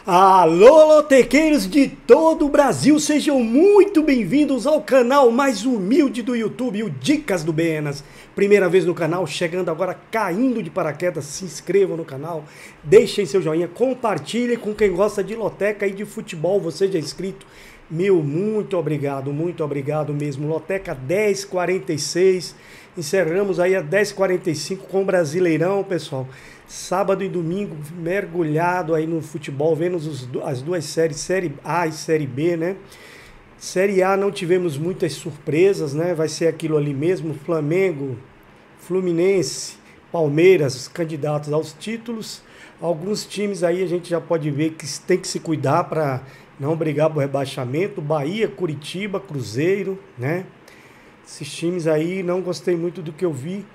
Alô, lotequeiros de todo o Brasil, sejam muito bem-vindos ao canal mais humilde do YouTube, o Dicas do Benas. Primeira vez no canal, chegando agora, caindo de paraquedas, se inscrevam no canal, deixem seu joinha, compartilhem com quem gosta de loteca e de futebol, você já é inscrito. Meu, muito obrigado mesmo. Loteca 10h46, encerramos aí a 10h45 com o Brasileirão, pessoal. Sábado e domingo mergulhado aí no futebol, vendo as duas séries, Série A e Série B, né? Série A não tivemos muitas surpresas, né? Vai ser aquilo ali mesmo, Flamengo, Fluminense, Palmeiras, candidatos aos títulos. Alguns times aí a gente já pode ver que tem que se cuidar para não brigar por rebaixamento. Bahia, Curitiba, Cruzeiro, né? Esses times aí não gostei muito do que eu vi.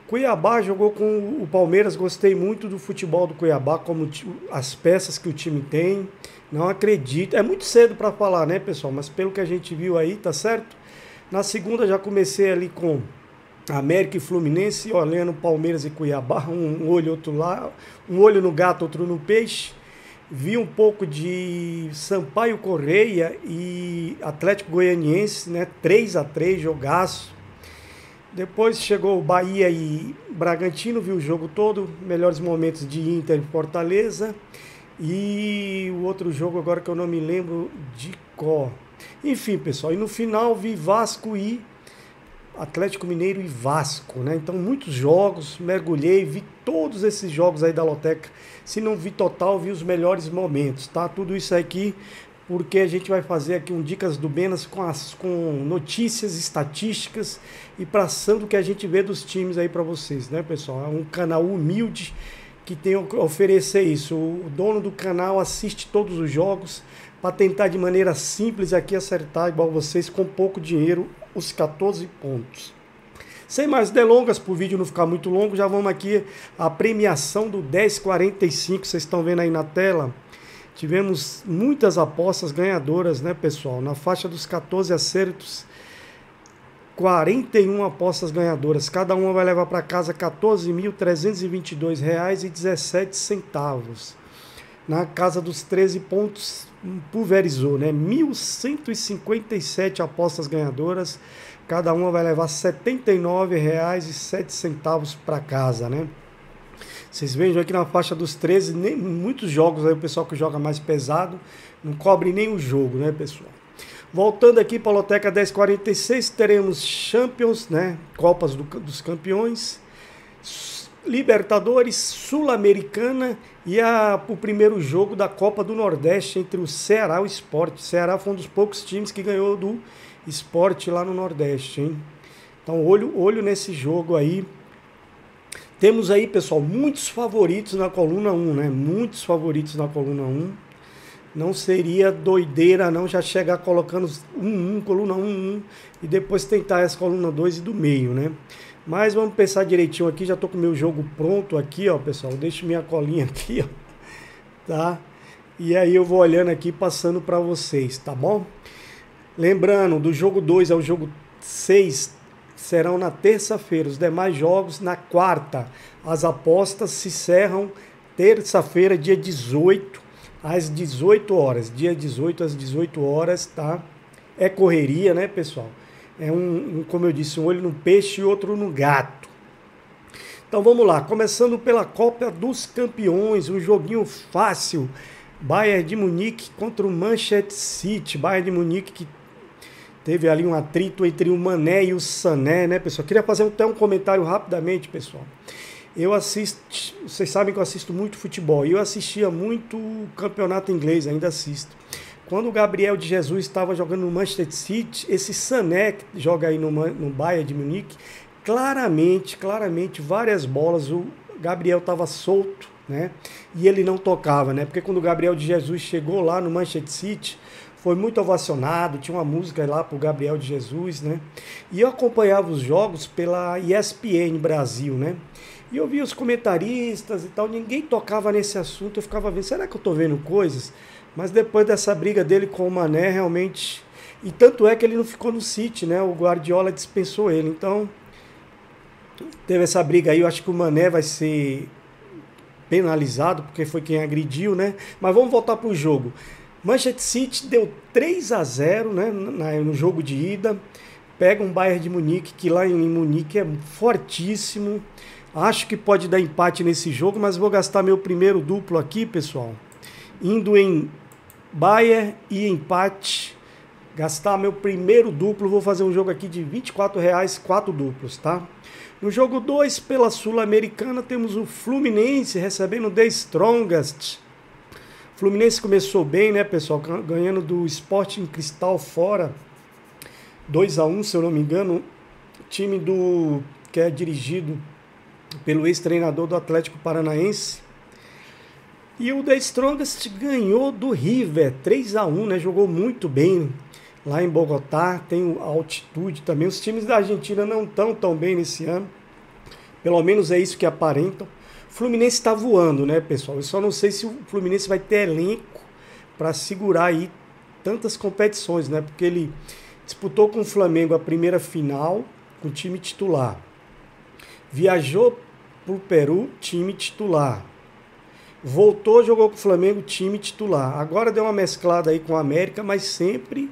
Cuiabá jogou com o Palmeiras, gostei muito do futebol do Cuiabá, como as peças que o time tem. Não acredito, é muito cedo para falar, né, pessoal? Mas pelo que a gente viu aí, tá certo? Na segunda já comecei ali com América e Fluminense, olhando Palmeiras e Cuiabá, um olho outro lá, um olho no gato, outro no peixe. Vi um pouco de Sampaio Correia e Atlético Goianiense, né? 3-3, jogaço. Depois chegou o Bahia e Bragantino, vi o jogo todo, melhores momentos de Inter e Fortaleza. E o outro jogo agora que eu não me lembro de cor. Enfim, pessoal, e no final vi Vasco e Atlético Mineiro e Vasco, né? Então muitos jogos, mergulhei, vi todos esses jogos aí da Loteca. Se não vi total, vi os melhores momentos, tá? Tudo isso aqui porque a gente vai fazer aqui um Dicas do Benas com notícias, estatísticas e passando o que a gente vê dos times aí para vocês, né, pessoal? É um canal humilde que tem a oferecer isso. O dono do canal assiste todos os jogos para tentar de maneira simples aqui acertar, igual vocês, com pouco dinheiro, os 14 pontos. Sem mais delongas, para o vídeo não ficar muito longo, já vamos aqui à premiação do 10h45, vocês estão vendo aí na tela. Tivemos muitas apostas ganhadoras, né, pessoal? Na faixa dos 14 acertos, 41 apostas ganhadoras. Cada uma vai levar para casa R$ 14.322,17. Na casa dos 13 pontos, pulverizou, né? 1.157 apostas ganhadoras. Cada uma vai levar R$ 79,07 para casa, né? Vocês vejam aqui na faixa dos 13, muitos jogos aí, o pessoal que joga mais pesado, não cobre nem o jogo, né, pessoal? Voltando aqui para a Loteca 10h46, teremos Champions, né, Copas dos Campeões, Libertadores, Sul-Americana e o primeiro jogo da Copa do Nordeste entre o Ceará e o Sport. O Ceará foi um dos poucos times que ganhou do Sport lá no Nordeste, hein? Então, olho nesse jogo aí. Temos aí, pessoal, muitos favoritos na coluna 1, né? Muitos favoritos na coluna 1. Não seria doideira não já chegar colocando coluna 1, e depois tentar essa coluna 2 e do meio, né? Mas vamos pensar direitinho aqui, já tô com o meu jogo pronto aqui, ó, pessoal. Deixo minha colinha aqui, ó, tá? E aí eu vou olhando aqui, passando para vocês, tá bom? Lembrando, do jogo 2 ao jogo 6, serão na terça-feira, os demais jogos na quarta. As apostas se encerram terça-feira, dia 18, às 18 horas. Dia 18 às 18 horas, tá? É correria, né, pessoal? É como eu disse, um olho no peixe e outro no gato. Então vamos lá, começando pela Copa dos Campeões, um joguinho fácil. Bayern de Munique contra o Manchester City. Bayern de Munique que teve ali um atrito entre o Mané e o Sané, né, pessoal? Queria fazer até um comentário rapidamente, pessoal. Eu assisto, vocês sabem que eu assisto muito futebol, e eu assistia muito o campeonato inglês, ainda assisto. Quando o Gabriel de Jesus estava jogando no Manchester City, esse Sané que joga aí no Bayern de Munique, claramente, várias bolas, o Gabriel estava solto, né, e ele não tocava, né, porque quando o Gabriel de Jesus chegou lá no Manchester City, foi muito ovacionado, tinha uma música lá pro Gabriel de Jesus, né? E eu acompanhava os jogos pela ESPN Brasil, né? E eu via os comentaristas e tal, ninguém tocava nesse assunto, eu ficava vendo, será que eu tô vendo coisas? Mas depois dessa briga dele com o Mané, realmente... E tanto é que ele não ficou no City, né? O Guardiola dispensou ele, então... Teve essa briga aí, eu acho que o Mané vai ser penalizado, porque foi quem agrediu, né? Mas vamos voltar para o jogo. Manchester City deu 3-0, né, no jogo de ida. Pega um Bayern de Munique, que lá em Munique é fortíssimo. Acho que pode dar empate nesse jogo, mas vou gastar meu primeiro duplo aqui, pessoal. Indo em Bayern e empate. Gastar meu primeiro duplo, vou fazer um jogo aqui de R$24, 4 duplos, tá? No jogo 2, pela Sul-Americana, temos o Fluminense recebendo o The Strongest. O Fluminense começou bem, né, pessoal? Ganhando do Sporting Cristal fora. 2-1, se eu não me engano. Time que é dirigido pelo ex-treinador do Atlético Paranaense. E o The Strongest ganhou do River, 3-1, né? Jogou muito bem lá em Bogotá, tem a altitude também. Os times da Argentina não estão tão bem nesse ano. Pelo menos é isso que aparentam. O Fluminense está voando, né, pessoal? Eu só não sei se o Fluminense vai ter elenco para segurar aí tantas competições, né? Porque ele disputou com o Flamengo a primeira final com o time titular. Viajou para o Peru, time titular. Voltou, jogou com o Flamengo, time titular. Agora deu uma mesclada aí com a América, mas sempre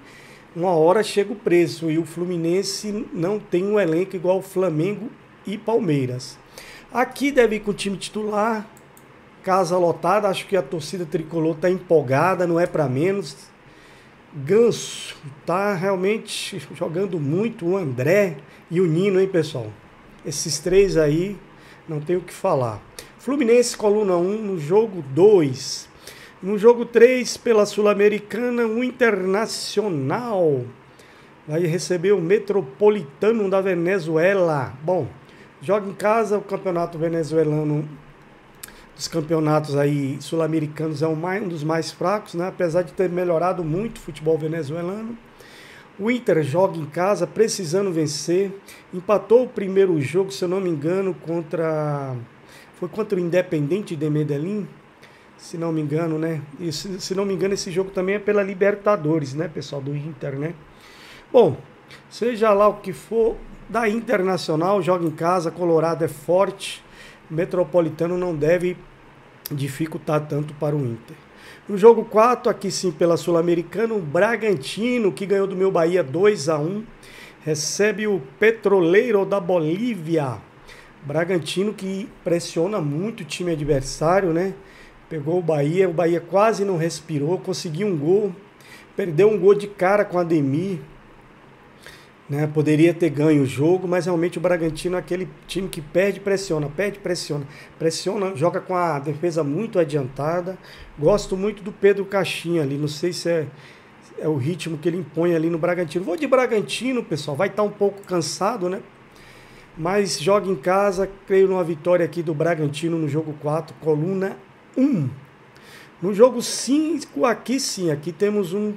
uma hora chega o preço. E o Fluminense não tem um elenco igual o Flamengo e Palmeiras. Aqui deve ir com o time titular, casa lotada. Acho que a torcida tricolor está empolgada, não é para menos. Ganso tá realmente jogando muito, o André e o Nino, hein, pessoal? Esses três aí, não tem o que falar. Fluminense, coluna 1, no jogo 2. No jogo 3, pela Sul-Americana, o Internacional vai receber o Metropolitano da Venezuela. Bom, joga em casa, o campeonato venezuelano, dos campeonatos aí sul-americanos, é um dos mais fracos, né? Apesar de ter melhorado muito o futebol venezuelano. O Inter joga em casa, precisando vencer. Empatou o primeiro jogo, se eu não me engano, foi contra o Independiente de Medellín, se não me engano, né? E se não me engano, esse jogo também é pela Libertadores, né, pessoal, do Inter, né? Bom, seja lá o que for, da Internacional, joga em casa, Colorado é forte, Metropolitano não deve dificultar tanto para o Inter. No jogo 4, aqui sim pela Sul-Americana, o Bragantino, que ganhou do meu Bahia 2-1, recebe o Petroleiro da Bolívia. Bragantino que pressiona muito o time adversário, né? Pegou o Bahia quase não respirou, conseguiu um gol, perdeu um gol de cara com o Ademir, né? Poderia ter ganho o jogo, mas realmente o Bragantino é aquele time que pressiona, joga com a defesa muito adiantada. Gosto muito do Pedro Caixinha ali, não sei se é o ritmo que ele impõe ali no Bragantino. Vou de Bragantino, pessoal, vai estar um pouco cansado, né? Mas joga em casa, creio numa vitória aqui do Bragantino no jogo 4, coluna 1. No jogo 5, aqui temos um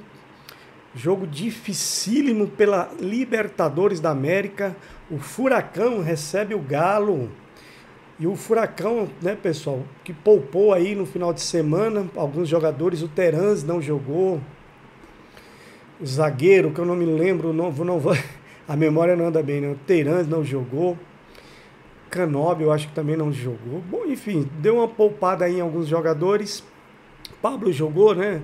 jogo dificílimo pela Libertadores da América. O Furacão recebe o Galo. E o Furacão, né, pessoal, que poupou aí no final de semana alguns jogadores. O Terans não jogou. O zagueiro, que eu não me lembro, não vou... A memória não anda bem, né? O Terans não jogou. Canóbio, eu acho que também não jogou. Bom, enfim, deu uma poupada aí em alguns jogadores. Pablo jogou, né?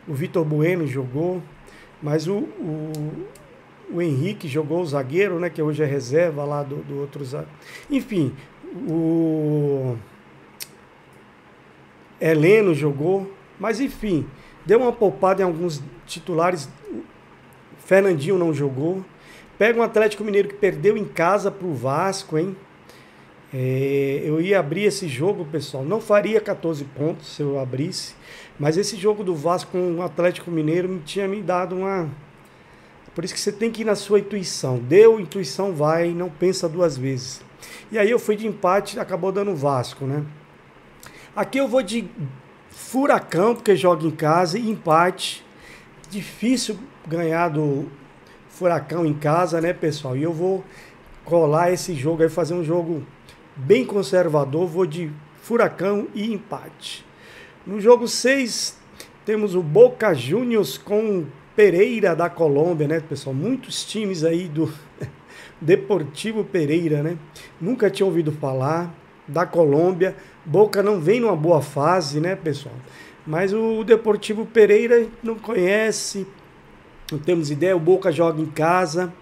O Vitor Bueno jogou. Mas o Henrique jogou, o zagueiro, né? Que hoje é reserva lá do outro zagueiro. Enfim, o Heleno jogou. Mas enfim, deu uma poupada em alguns titulares. Fernandinho não jogou. Pega um Atlético Mineiro que perdeu em casa pro Vasco, hein? Eu ia abrir esse jogo, pessoal. Não faria 14 pontos se eu abrisse. Mas esse jogo do Vasco com o Atlético Mineiro tinha me dado uma... Por isso que você tem que ir na sua intuição. Deu, intuição vai, não pensa duas vezes. E aí eu fui de empate, acabou dando Vasco, né? Aqui eu vou de Furacão, porque joga em casa, e empate. Difícil ganhar do Furacão em casa, né, pessoal? E eu vou colar esse jogo aí, fazer um jogo bem conservador. Vou de Furacão e empate. No jogo 6, temos o Boca Juniors com Pereira da Colômbia, né, pessoal? Muitos times aí do Deportivo Pereira, né? Nunca tinha ouvido falar. Da Colômbia. Boca não vem numa boa fase, né, pessoal? Mas o Deportivo Pereira não conhece, não temos ideia. O Boca joga em casa,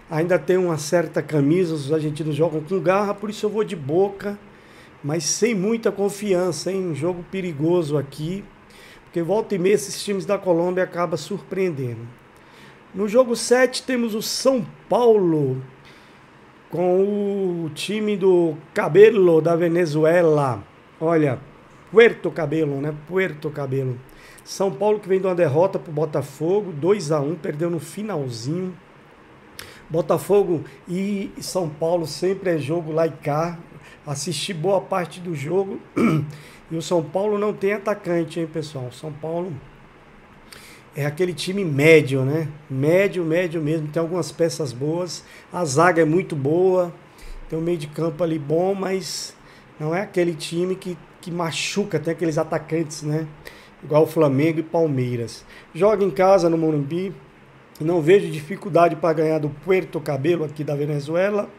ainda tem uma certa camisa, os argentinos jogam com garra, por isso eu vou de Boca, mas sem muita confiança, hein? Um jogo perigoso aqui, porque volta e meia esses times da Colômbia acabam surpreendendo. No jogo 7 temos o São Paulo com o time do Cabello da Venezuela. Olha, Puerto Cabello, né? Puerto Cabello. São Paulo que vem de uma derrota pro Botafogo, 2-1, perdeu no finalzinho. Botafogo e São Paulo sempre é jogo lá e cá. Assisti boa parte do jogo e o São Paulo não tem atacante, hein, pessoal? São Paulo é aquele time médio, né? Médio mesmo. Tem algumas peças boas. A zaga é muito boa. Tem um meio de campo ali bom, mas não é aquele time que machuca. Tem aqueles atacantes, né? Igual o Flamengo e Palmeiras. Joga em casa no Morumbi. Não vejo dificuldade para ganhar do Puerto Cabello aqui da Venezuela.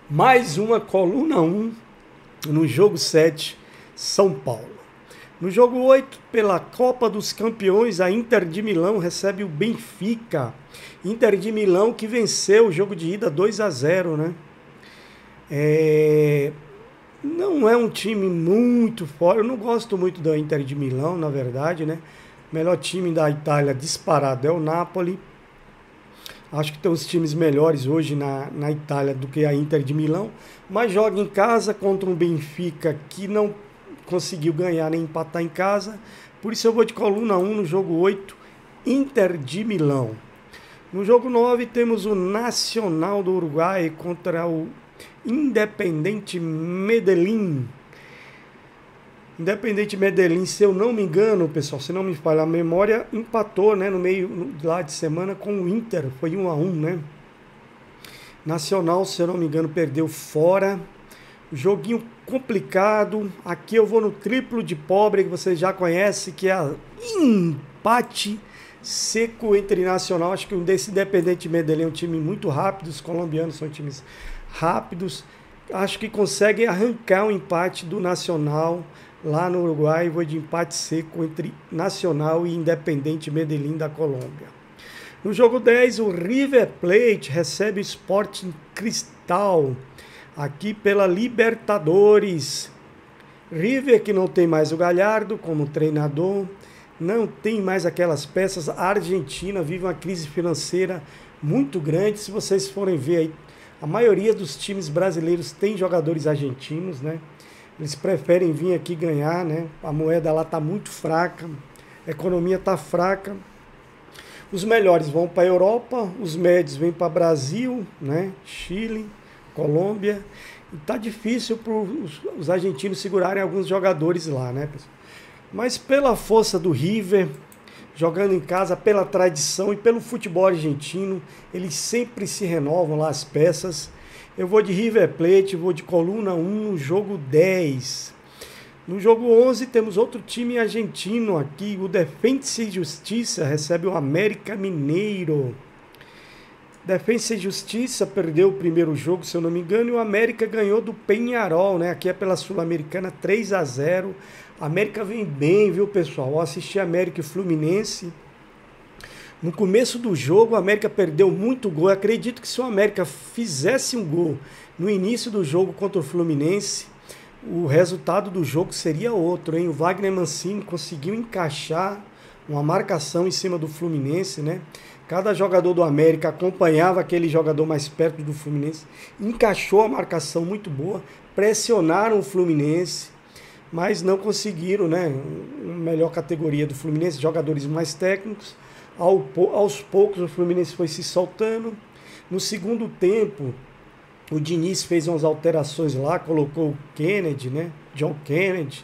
Mais uma coluna 1 no jogo 7, São Paulo. No jogo 8, pela Copa dos Campeões, a Inter de Milão recebe o Benfica. Inter de Milão que venceu o jogo de ida 2-0, né? Não é um time muito forte. Eu não gosto muito da Inter de Milão, na verdade, né? O melhor time da Itália disparado é o Napoli. Acho que tem uns times melhores hoje na Itália do que a Inter de Milão. Mas joga em casa contra um Benfica que não conseguiu ganhar nem empatar em casa. Por isso eu vou de coluna 1 no jogo 8, Inter de Milão. No jogo 9 temos o Nacional do Uruguai contra o Independiente Medellín. Independiente Medellín, se eu não me engano, pessoal, se não me falha a memória, empatou, né, no meio lá de semana com o Inter, foi 1-1, né? Nacional, se eu não me engano, perdeu fora. Joguinho complicado. Aqui eu vou no triplo de pobre, que vocês já conhecem, que é empate seco entre Nacional. Acho que desse Independiente Medellín é um time muito rápido, os colombianos são times rápidos. Acho que conseguem arrancar um empate do Nacional lá no Uruguai. Vou de empate seco entre Nacional e Independiente Medellín da Colômbia. No jogo 10, o River Plate recebe o Sporting Cristal, aqui pela Libertadores. River que não tem mais o Gallardo como treinador, não tem mais aquelas peças. A Argentina vive uma crise financeira muito grande. Se vocês forem ver aí, a maioria dos times brasileiros tem jogadores argentinos, né? Eles preferem vir aqui ganhar, né? A moeda lá está muito fraca, a economia está fraca. Os melhores vão para a Europa, os médios vêm para Brasil, né? Chile, Colômbia. E tá difícil para os argentinos segurarem alguns jogadores lá, né, pessoal? Mas pela força do River, jogando em casa, pela tradição e pelo futebol argentino, eles sempre se renovam lá as peças. Eu vou de River Plate, vou de coluna 1 no jogo 10. No jogo 11 temos outro time argentino aqui, o Defensa e Justiça recebe o América Mineiro. Defensa e Justiça perdeu o primeiro jogo, se eu não me engano, e o América ganhou do Peñarol, né? Aqui é pela Sul-Americana, 3-0. A América vem bem, viu, pessoal? Eu assisti América e Fluminense. No começo do jogo, o América perdeu muito gol. Eu acredito que se o América fizesse um gol no início do jogo contra o Fluminense, o resultado do jogo seria outro, hein? O Wagner Mancini conseguiu encaixar uma marcação em cima do Fluminense, né? Cada jogador do América acompanhava aquele jogador mais perto do Fluminense, encaixou a marcação muito boa, pressionaram o Fluminense, mas não conseguiram, né? Uma melhor categoria do Fluminense, jogadores mais técnicos. Aos poucos o Fluminense foi se soltando. No segundo tempo, o Diniz fez umas alterações lá, colocou o Kennedy, né? John Kennedy,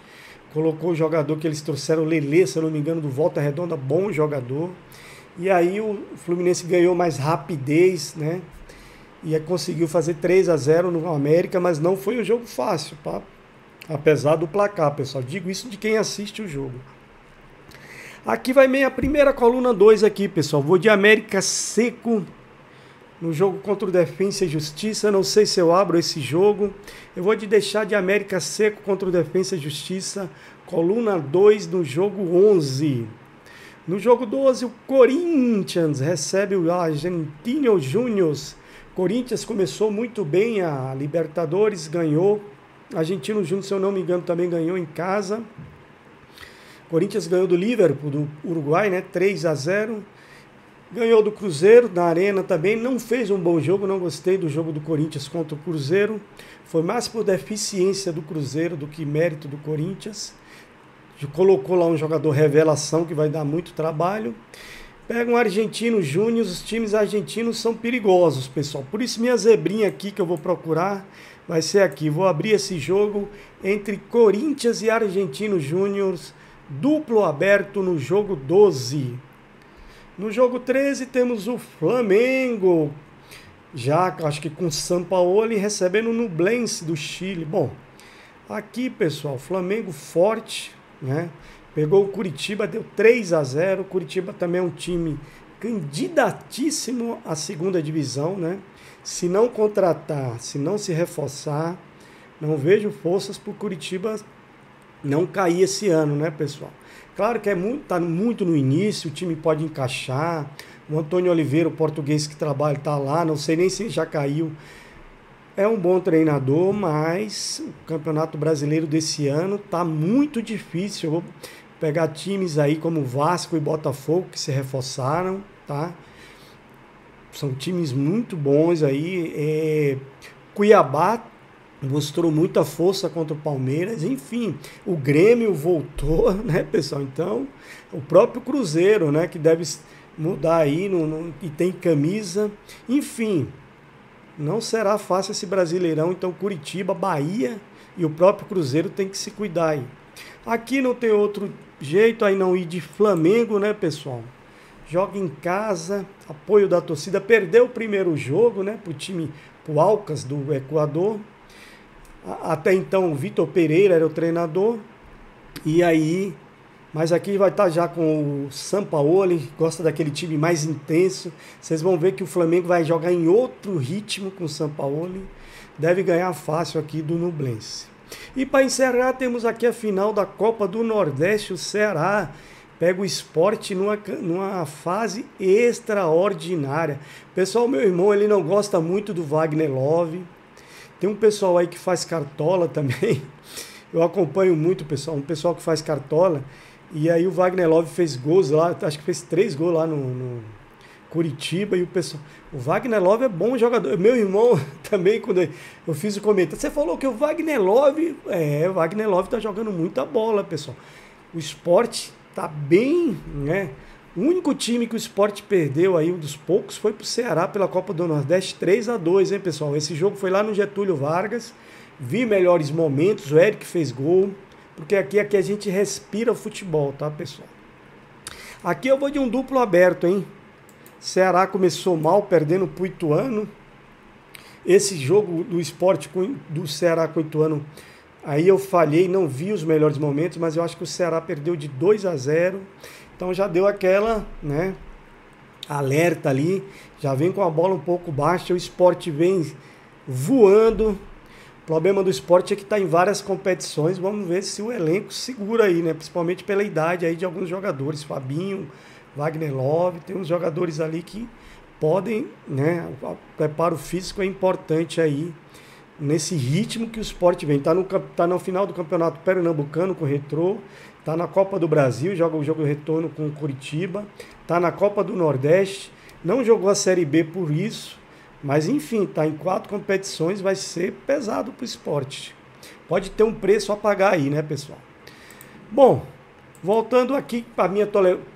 colocou o jogador que eles trouxeram, o Lelê, se eu não me engano, do Volta Redonda, bom jogador. E aí o Fluminense ganhou mais rapidez, né? E conseguiu fazer 3-0 no América, mas não foi um jogo fácil, tá? Apesar do placar, pessoal. Digo isso de quem assiste o jogo. Aqui vai a primeira coluna 2 aqui, pessoal. Vou de América seco no jogo contra o Defensa e Justiça. Não sei se eu abro esse jogo. Eu vou te deixar de América Seco contra o Defensa e Justiça, coluna 2 no jogo 11. No jogo 12, o Corinthians recebe o Argentinos Júnior. Corinthians começou muito bem a Libertadores, ganhou. Argentinos Júnior, se eu não me engano, também ganhou em casa. Corinthians ganhou do Liverpool, do Uruguai, né? 3-0. Ganhou do Cruzeiro, na Arena também. Não fez um bom jogo, não gostei do jogo do Corinthians contra o Cruzeiro. Foi mais por deficiência do Cruzeiro do que mérito do Corinthians. Colocou lá um jogador revelação que vai dar muito trabalho. Pega um Argentino Júnior, os times argentinos são perigosos, pessoal. Por isso minha zebrinha aqui que eu vou procurar vai ser aqui. Vou abrir esse jogo entre Corinthians e Argentinos Júnior, duplo aberto no jogo 12. No jogo 13 temos o Flamengo, já acho que com Sampaoli recebendo o Nublense do Chile. Bom, aqui pessoal, Flamengo forte, né? Pegou o Curitiba, deu 3-0. Curitiba também é um time candidatíssimo à segunda divisão, né? Se não contratar, se não se reforçar, não vejo forças para o Curitiba não cair esse ano, né, pessoal? Claro que tá muito no início, o time pode encaixar. O Antônio Oliveira, o português que trabalha, tá lá, não sei nem se já caiu. É um bom treinador, mas o Campeonato Brasileiro desse ano tá muito difícil. Eu vou pegar times aí como Vasco e Botafogo que se reforçaram, tá? São times muito bons aí. Cuiabá mostrou muita força contra o Palmeiras, enfim, o Grêmio voltou, né, pessoal? Então, o próprio Cruzeiro, né, que deve mudar aí e tem camisa, enfim, não será fácil esse Brasileirão. Então Curitiba, Bahia e o próprio Cruzeiro tem que se cuidar aí. Aqui não tem outro jeito aí não ir de Flamengo, né, pessoal? Joga em casa, apoio da torcida, perdeu o primeiro jogo, né, pro Alcas do Equador. Até então o Vitor Pereira era o treinador, e aí, mas aqui vai estar já com o Sampaoli, gosta daquele time mais intenso. Vocês vão ver que o Flamengo vai jogar em outro ritmo com o Sampaoli, deve ganhar fácil aqui do Nublense. E para encerrar, temos aqui a final da Copa do Nordeste. O Ceará pega o Sport numa fase extraordinária. Pessoal, meu irmão, ele não gosta muito do Wagner Love. Tem um pessoal aí que faz cartola também. Eu acompanho muito, pessoal, um pessoal que faz cartola. E aí o Wagner Love fez gols lá, acho que fez 3 gols lá no Curitiba. E o Wagner Love é bom jogador. Meu irmão também, quando eu fiz o comentário, você falou que o Wagner Love... o Wagner Love tá jogando muita bola, pessoal. O Sport tá bem, né? O único time que o Sport perdeu aí, um dos poucos, foi pro Ceará pela Copa do Nordeste, 3-2, hein, pessoal? Esse jogo foi lá no Getúlio Vargas, vi melhores momentos, o Eric fez gol, porque aqui a gente respira futebol, tá, pessoal? Aqui eu vou de um duplo aberto, hein? Ceará começou mal, perdendo pro Ituano. Esse jogo do Sport do Ceará com o Ituano, aí eu falhei, não vi os melhores momentos, mas eu acho que o Ceará perdeu de 2-0. Então já deu aquela, né, alerta ali, já vem com a bola um pouco baixa, o Sport vem voando. O problema do Sport é que está em várias competições, vamos ver se o elenco segura aí, né, principalmente pela idade aí de alguns jogadores, Fabinho, Wagner Love, tem uns jogadores ali que podem, né, o preparo físico é importante aí, nesse ritmo que o Sport vem. Tá no final do Campeonato Pernambucano com o Retrô, tá na Copa do Brasil, joga o jogo de retorno com o Curitiba, tá na Copa do Nordeste, não jogou a Série B por isso, mas enfim, tá em 4 competições, vai ser pesado pro Sport. Pode ter um preço a pagar aí, né, pessoal? Bom, voltando aqui para minha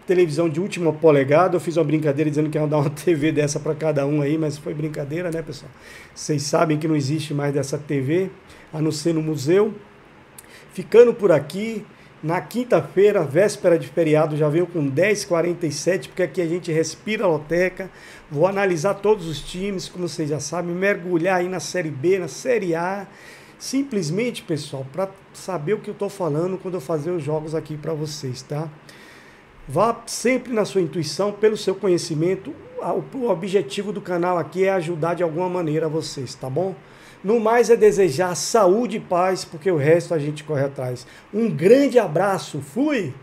televisão de última polegada, eu fiz uma brincadeira dizendo que ia dar uma TV dessa para cada um aí, mas foi brincadeira, né, pessoal? Vocês sabem que não existe mais dessa TV, a não ser no museu. Ficando por aqui, na quinta-feira, véspera de feriado, já veio com 10h47, porque aqui a gente respira a loteca. Vou analisar todos os times, como vocês já sabem, mergulhar aí na Série B, na Série A. Simplesmente, pessoal, para saber o que eu estou falando quando eu fazer os jogos aqui para vocês, tá? Vá sempre na sua intuição, pelo seu conhecimento. o objetivo do canal aqui é ajudar de alguma maneira vocês, tá bom? No mais é desejar saúde e paz, porque o resto a gente corre atrás. Um grande abraço, fui!